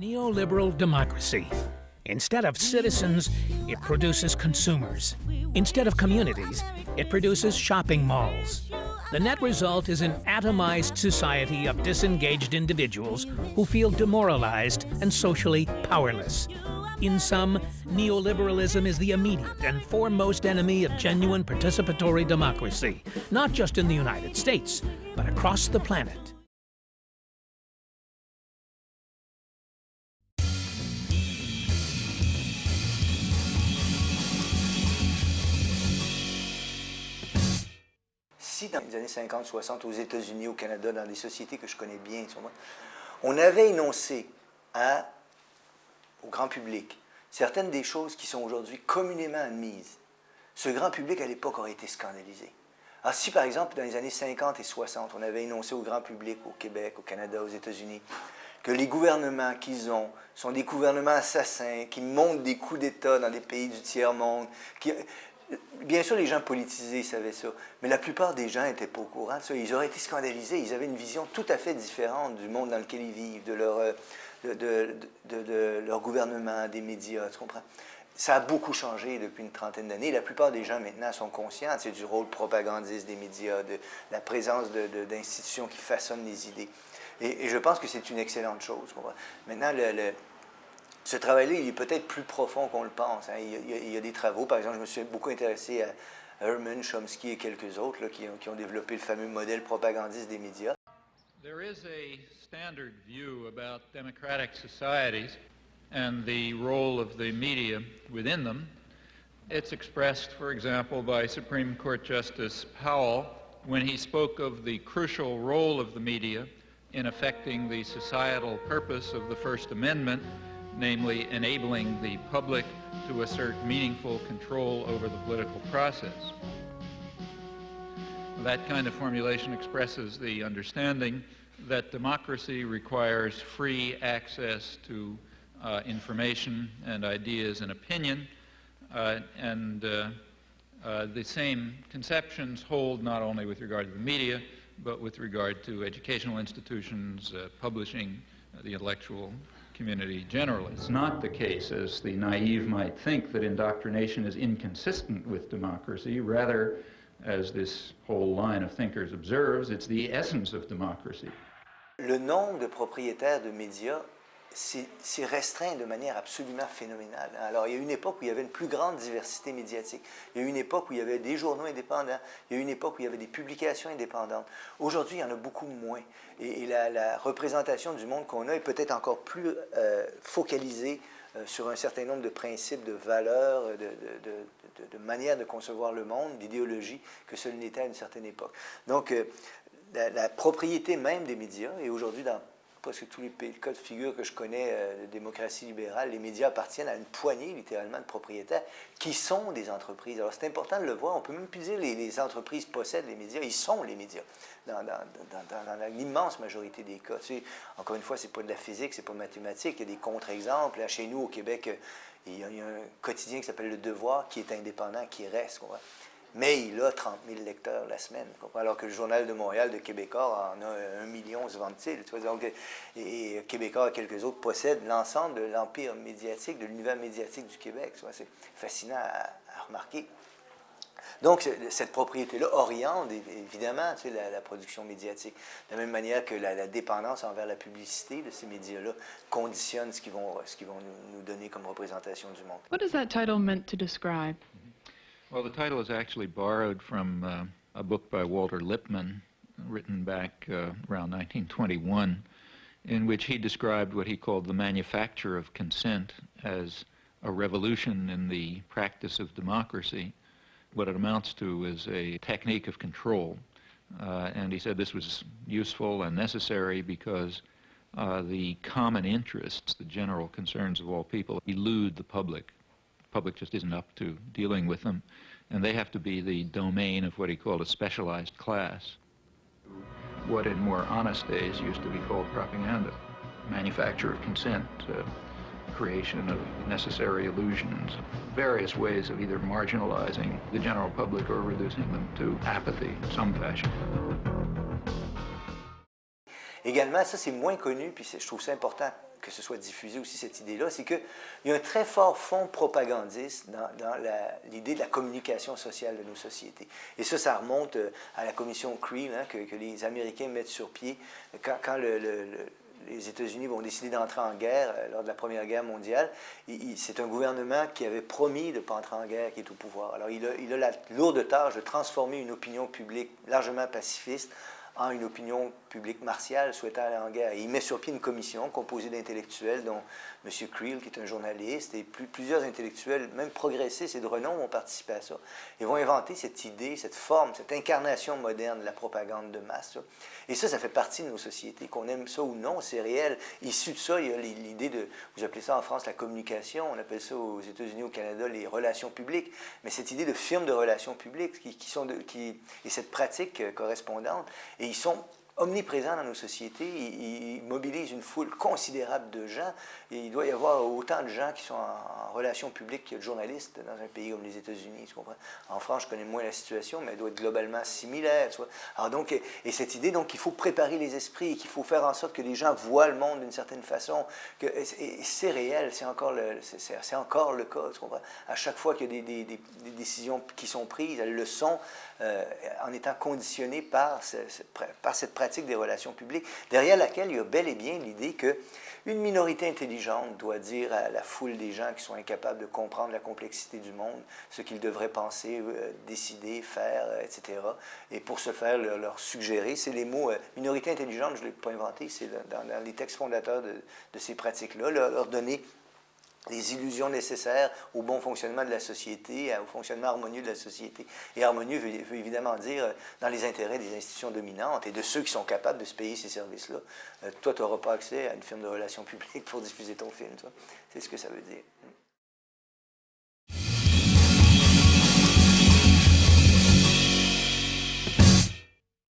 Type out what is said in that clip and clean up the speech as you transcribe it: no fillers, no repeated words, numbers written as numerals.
Neoliberal democracy. Instead of citizens, it produces consumers. Instead of communities, it produces shopping malls. The net result is an atomized society of disengaged individuals who feel demoralized and socially powerless. In sum, neoliberalism is the immediate and foremost enemy of genuine participatory democracy, not just in the United States, but across the planet. Si dans les années 50-60 aux États-Unis, au Canada, dans des sociétés que je connais bien, on avait énoncé au grand public certaines des choses qui sont aujourd'hui communément admises, ce grand public à l'époque aurait été scandalisé. Alors si par exemple dans les années 50 et 60, on avait énoncé au grand public au Québec, au Canada, aux États-Unis, que les gouvernements qu'ils ont sont des gouvernements assassins, qui montent des coups d'État dans des pays du tiers-monde, bien sûr, les gens politisés savaient ça, mais la plupart des gens n'étaient pas au courant de ça. Ils auraient été scandalisés. Ils avaient une vision tout à fait différente du monde dans lequel ils vivent, de leur gouvernement, des médias, tu comprends? Ça a beaucoup changé depuis une trentaine d'années. La plupart des gens maintenant sont conscients du rôle propagandiste des médias, de la présence d'institutions qui façonnent les idées. Et je pense que c'est une excellente chose. Tu comprends? Maintenant, ce travail-là, il est peut-être plus profond qu'on le pense. Hein. Il y a des travaux, par exemple, je me suis beaucoup intéressé à Herman, Chomsky et quelques autres là, qui ont développé le fameux modèle propagandiste des médias. There is a standard view about democratic societies and the role of the media within them. It's expressed, for example, by Supreme Court Justice Powell when he spoke of the crucial role of the media in affecting the societal purpose of the First Amendment, namely enabling the public to assert meaningful control over the political process. That kind of formulation expresses the understanding that democracy requires free access to information and ideas and opinion, and the same conceptions hold not only with regard to the media, but with regard to educational institutions, publishing, the intellectual community generally. It's not the case, as the naive might think, that indoctrination is inconsistent with democracy. Rather, as this whole line of thinkers observes, it's the essence of democracy. Le nombre de propriétaires de médias s'est restreint de manière absolument phénoménale. Alors, il y a eu une époque où il y avait une plus grande diversité médiatique. Il y a eu une époque où il y avait des journaux indépendants. Il y a eu une époque où il y avait des publications indépendantes. Aujourd'hui, il y en a beaucoup moins. Et la représentation du monde qu'on a est peut-être encore plus focalisée sur un certain nombre de principes, de valeurs, de manières de concevoir le monde, d'idéologie, que ce n'était à une certaine époque. Donc, la propriété même des médias, et aujourd'hui, dans presque tous les cas de figure que je connais de démocratie libérale, les médias appartiennent à une poignée, littéralement, de propriétaires qui sont des entreprises. Alors, c'est important de le voir. On ne peut même plus dire les entreprises possèdent les médias. Ils sont les médias, dans l'immense majorité des cas. Tu sais, encore une fois, ce n'est pas de la physique, ce n'est pas mathématique. Il y a des contre-exemples. Là, chez nous, au Québec, il y a un quotidien qui s'appelle Le Devoir, qui est indépendant, qui reste. Mais il a 30 000 lecteurs la semaine, alors que le Journal de Montréal de Québécois en a 1 million, se vend-il. Et Québécois et quelques autres possèdent l'ensemble de l'empire médiatique, de l'univers médiatique du Québec. C'est fascinant à remarquer. Donc, cette propriété-là oriente, évidemment, la production médiatique. De la même manière que la dépendance envers la publicité de ces médias-là conditionne ce qu'ils vont nous donner comme représentation du monde. What is that title meant to describe? Well, the title is actually borrowed from a book by Walter Lippmann, written back around 1921, in which he described what he called the manufacture of consent as a revolution in the practice of democracy. What it amounts to is a technique of control. And he said this was useful and necessary because the common interests, the general concerns of all people, elude the public. The public just isn't up to dealing with them, and they have to be the domain of what he called a specialized class. What in more honest days used to be called propaganda. Manufacture of consent, creation of necessary illusions, various ways of either marginalizing the general public or reducing them to apathy in some fashion. Également, ça c'est moins connu, puis je trouve ça important que ce soit diffusé aussi cette idée-là, c'est qu'il y a un très fort fond propagandiste dans l'idée de la communication sociale de nos sociétés. Et ça remonte à la commission Creel que les Américains mettent sur pied quand les États-Unis vont décider d'entrer en guerre lors de la Première Guerre mondiale. C'est un gouvernement qui avait promis de ne pas entrer en guerre qui est au pouvoir. Alors, il a la lourde tâche de transformer une opinion publique largement pacifiste en une opinion publique martiale souhaitant aller en guerre. Et il met sur pied une commission composée d'intellectuels, dont M. Creel, qui est un journaliste, et plusieurs intellectuels, même progressistes et de renom, vont participer à ça. Ils vont inventer cette idée, cette forme, cette incarnation moderne de la propagande de masse. Et ça fait partie de nos sociétés. Qu'on aime ça ou non, c'est réel. Issu de ça, il y a l'idée de, vous appelez ça en France la communication, on appelle ça aux États-Unis, au Canada, les relations publiques. Mais cette idée de firme de relations publiques, et cette pratique correspondante, et ils sont omniprésents dans nos sociétés, ils mobilisent une foule considérable de gens, et il doit y avoir autant de gens qui sont en relations publiques qu'il y a de journalistes dans un pays comme les États-Unis, tu comprends? En France, je connais moins la situation, mais elle doit être globalement similaire, tu vois? Alors donc, et cette idée, donc, qu'il faut préparer les esprits, qu'il faut faire en sorte que les gens voient le monde d'une certaine façon, et c'est réel, c'est encore le cas, tu comprends? À chaque fois qu'il y a des décisions qui sont prises, elles le sont en étant conditionnées par cette pratique des relations publiques, derrière laquelle il y a bel et bien l'idée qu'une minorité intelligente doit dire à la foule des gens qui sont incapables de comprendre la complexité du monde, ce qu'ils devraient penser, décider, faire, etc. Et pour ce faire, leur suggérer, c'est les mots minorité intelligente, je ne l'ai pas inventé, c'est dans les textes fondateurs de ces pratiques-là, leur donner les illusions nécessaires au bon fonctionnement de la société, au fonctionnement harmonieux de la société. Et harmonieux veut évidemment dire dans les intérêts des institutions dominantes et de ceux qui sont capables de se payer ces services-là. Toi, tu n'auras pas accès à une firme de relations publiques pour diffuser ton film. C'est ce que ça veut dire.